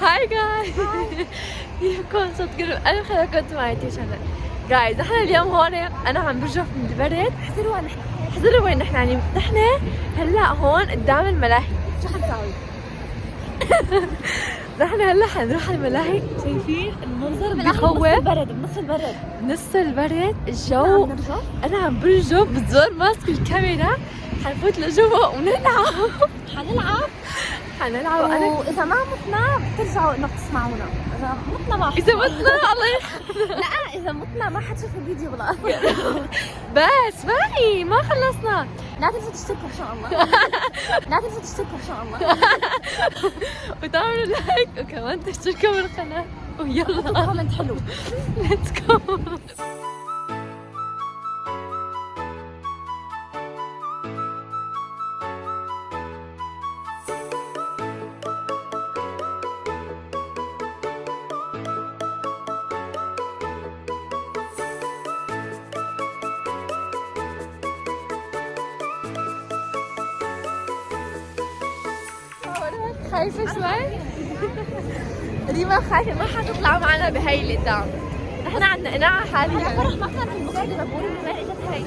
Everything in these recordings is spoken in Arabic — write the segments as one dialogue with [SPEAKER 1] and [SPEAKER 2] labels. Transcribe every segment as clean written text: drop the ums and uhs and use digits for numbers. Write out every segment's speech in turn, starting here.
[SPEAKER 1] هاي جايز. كيفكم؟ صوت قلب. انا خليكم معي شغله. جايز احنا اليوم هون انا عم برجف من البرد. احذروا وين نحن يعني نحن هلا هون قدام الملاهي.
[SPEAKER 2] شو حنساوي؟
[SPEAKER 1] نحن هلا حنروح على الملاهي. شايفين المنظر بخوف. بنص البرد الجو. انا عم برجف بالزور ماسك الكاميرا. حنفوت لجوا ونلعب. حنلعب
[SPEAKER 2] وإذا ما متنا بترجعوا إنك تسمعونا. إذا متنا ما
[SPEAKER 1] إذا متنا الله
[SPEAKER 2] لا إذا متنا ما حتشوفوا الفيديو بالأرض.
[SPEAKER 1] بس باقي ما خلصنا.
[SPEAKER 2] لا تنسوا تشتركوا إن شاء الله.
[SPEAKER 1] وتعملوا لايك وكمان تشتركوا بالقناة ويلا
[SPEAKER 2] كومنت حلو.
[SPEAKER 1] ليتس جو. خايفة شوي؟ ريما خايفة ما حتطلع معنا بهاي اللي قدام. نحن عندنا قناعة حاليا.
[SPEAKER 2] فرح ما كان في المقدمة بقول إنه ما إجت هاي.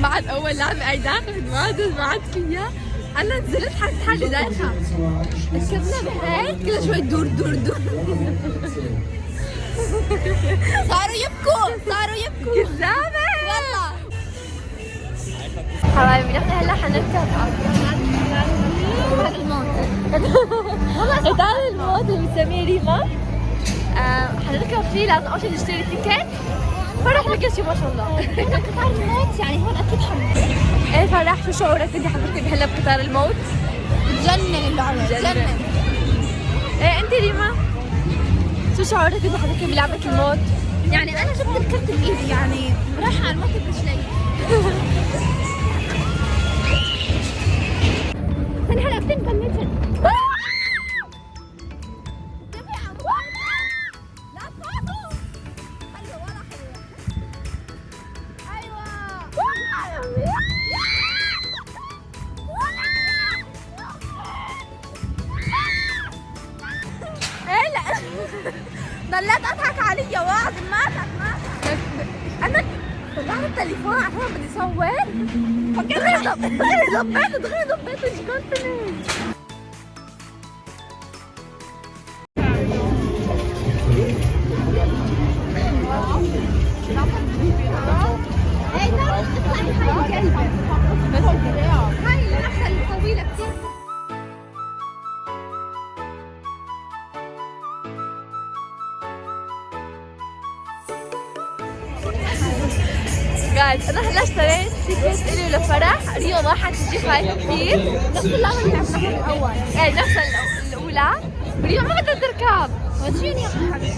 [SPEAKER 1] بعد أول لعبة أي داخل ما عاد فيها. أنا نزلت حسيت حالي دايخة. ركبنا بهيك كل شوي دور.
[SPEAKER 2] صاروا يبكوا.
[SPEAKER 1] كذابة.
[SPEAKER 2] يلا
[SPEAKER 1] حبايبي نحن هلا حنركب قطار الموت اللي بنسميه ريما. حنركب فيه لازم أول شي نشتري تيكت. فرح لك شي ما شاء الله.
[SPEAKER 2] قطار الموت يعني هون أكيد حنموت.
[SPEAKER 1] ايه فرح شو شعورك انت حتركبي هلا بقطار الموت؟
[SPEAKER 2] بتجنن اللعبة بتجنن.
[SPEAKER 1] ايه انت ريما شو شعورك انت حتركبي لعبة الموت؟
[SPEAKER 2] يعني أنا جبت الكرت بإيدي يعني رايحة على الموت برجلي. أنا هلا بتنكمل. ضليت اضحك علي واعظ ماتت. انا طلعت التليفون عشان بدي صور. فكرت ضبيت الكونفرنس. هاي اللحظة الطويلة كتير.
[SPEAKER 1] جايز انا هلا اشتريت تيكت الي لفرح. ريو ما حتجي خايفة كثير.
[SPEAKER 2] نفس اللعبة اللي لعبناها الأول.
[SPEAKER 1] ايه نفس الأولى. ريو ما بدها تركب.
[SPEAKER 2] وديني يا حبيبي.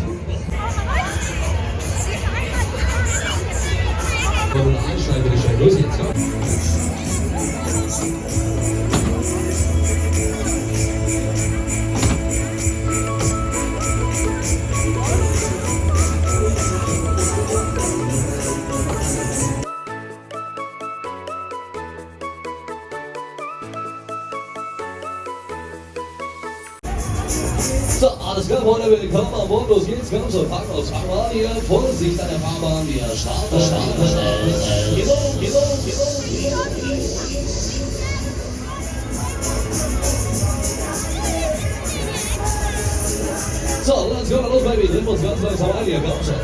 [SPEAKER 3] So, alles klar, Freunde, willkommen an Bord. Los geht's, kommt so, packen uns Fahrbahn hier. Vorsicht an der Fahrbahn, wir starten schnell. Kilo. So, let's go, los, Baby. Nimm uns ganz langsam ein hier, komm schon.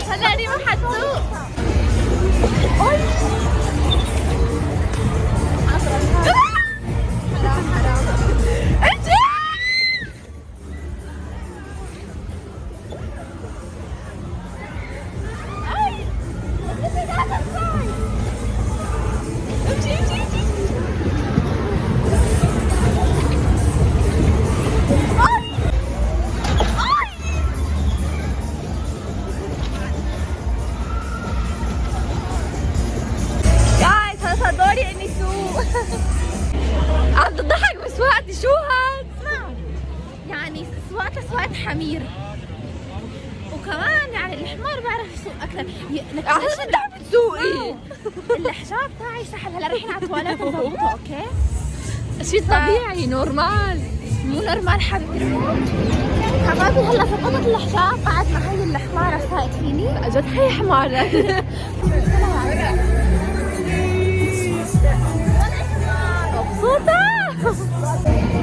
[SPEAKER 1] هلا ريما حتسوق. عم تضحك بسواقتي شو هاد؟
[SPEAKER 2] يعني سواقته سواقة حمير، وكمان يعني الحمار بعرف يسوق اكثر.
[SPEAKER 1] عشان انت عم تسوقي.
[SPEAKER 2] الحجاب تاعي سحب. هلا رايحين على التواليت نظبطه. اوكي
[SPEAKER 1] شيء طبيعي نورمال.
[SPEAKER 2] مو نورمال حبيبي. حبايبي هلا ظبطت الحجاب بعد ما هي الحمارة ساقت فيني.
[SPEAKER 1] جد هي حمارة. مبسوطة.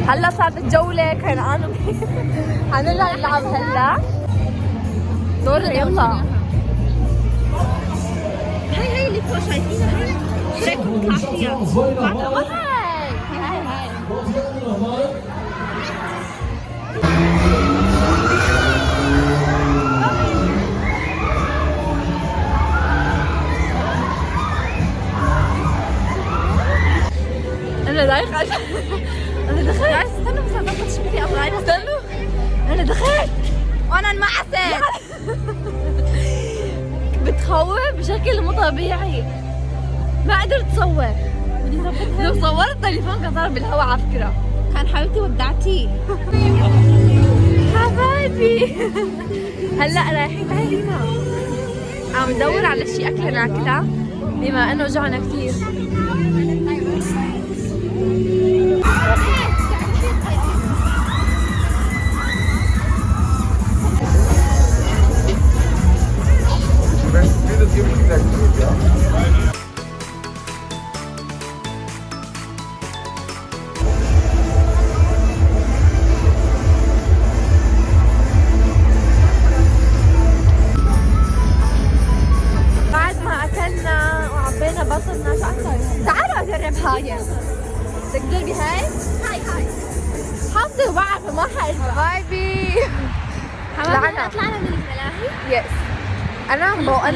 [SPEAKER 1] هلا صارت الجولة كان حنرجع نلعب هلا. دور يلا.
[SPEAKER 2] هي اللي فوق شايفينها هي. هيك بنطلع فيها. هاي
[SPEAKER 1] أنا رايحة. أنا دخلت.
[SPEAKER 2] استنوا بس اضبط شبكتي ابغى.
[SPEAKER 1] استنوا. أنا دخلت.
[SPEAKER 2] وانا انمعست.
[SPEAKER 1] بتخوف بشكل مو طبيعي. ما قدرت صور.
[SPEAKER 2] بدي اظبطها.
[SPEAKER 1] لو صورت تليفون كان صار بالهواء على فكرة.
[SPEAKER 2] كان حبيبتي ودعتي.
[SPEAKER 1] حبايبي. هلا رايحين. هاي ريما عم ندور على شيء أكل ناكله بما إنه جوعنا كثير. بعد ما أكلنا وعبينا بطننا شو أكثر؟ تعالوا أجرب هاي. بدك تجربي هاي؟
[SPEAKER 2] هاي
[SPEAKER 1] حاطة وبعرف ما حقل. حبايبي
[SPEAKER 2] حبايبي طلعنا من الملاهي.
[SPEAKER 1] يس. أنا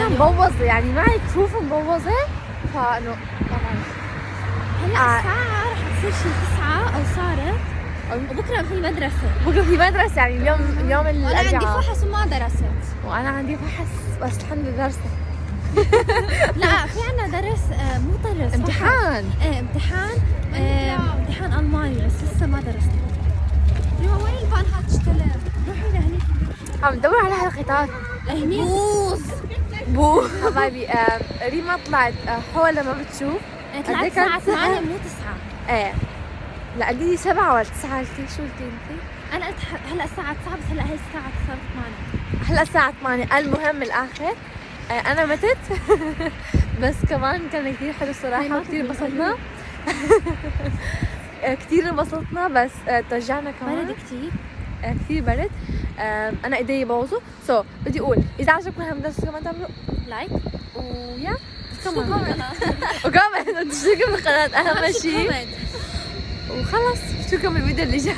[SPEAKER 1] مبوظة يعني معي كفوف مبوظة فإنه
[SPEAKER 2] هلا الساعة رح تصير شي 9 أو صارت. وبكرة في مدرسة.
[SPEAKER 1] بكرة في مدرسة يعني اليوم
[SPEAKER 2] وأنا عندي
[SPEAKER 1] الأربعاء.
[SPEAKER 2] فحص وما درست.
[SPEAKER 1] وأنا عندي فحص بس الحمد لله درست.
[SPEAKER 2] لا في عنا درس مو درس
[SPEAKER 1] امتحان.
[SPEAKER 2] امتحان امتحان ألماني بس لسه ما درست. ريما وين الفان هتشتغل؟ روحي لهنيك.
[SPEAKER 1] عم ندور على هالقطار.
[SPEAKER 2] لهنيك. بوز.
[SPEAKER 1] بو حبايبي ريما طلعت حول لما بتشوف.
[SPEAKER 2] طلعت الساعة 8 مو 9.
[SPEAKER 1] ايه لا قولي لي 7 ولا 9 قلتي شو قلتي انتي؟
[SPEAKER 2] أنا قلت هلا الساعة 9 بس هلا هي الساعة صارت 8.
[SPEAKER 1] هلا الساعة 8. المهم الآخر أنا متت. بس كمان كان كثير حلو الصراحة وكثير انبسطنا. كثير انبسطنا بس ترجعنا كمان.
[SPEAKER 2] برد كثير.
[SPEAKER 1] كثير برد. أنا إيدي بوظوا. بدي أقول إذا عجبكم هالمدرسة كمان تعملوا
[SPEAKER 2] لايك
[SPEAKER 1] ويا
[SPEAKER 2] كمان.
[SPEAKER 1] وكمان تشتركوا بالقناة أهم شيء. وخلص بشوفكم بالفيديو اللي جاي.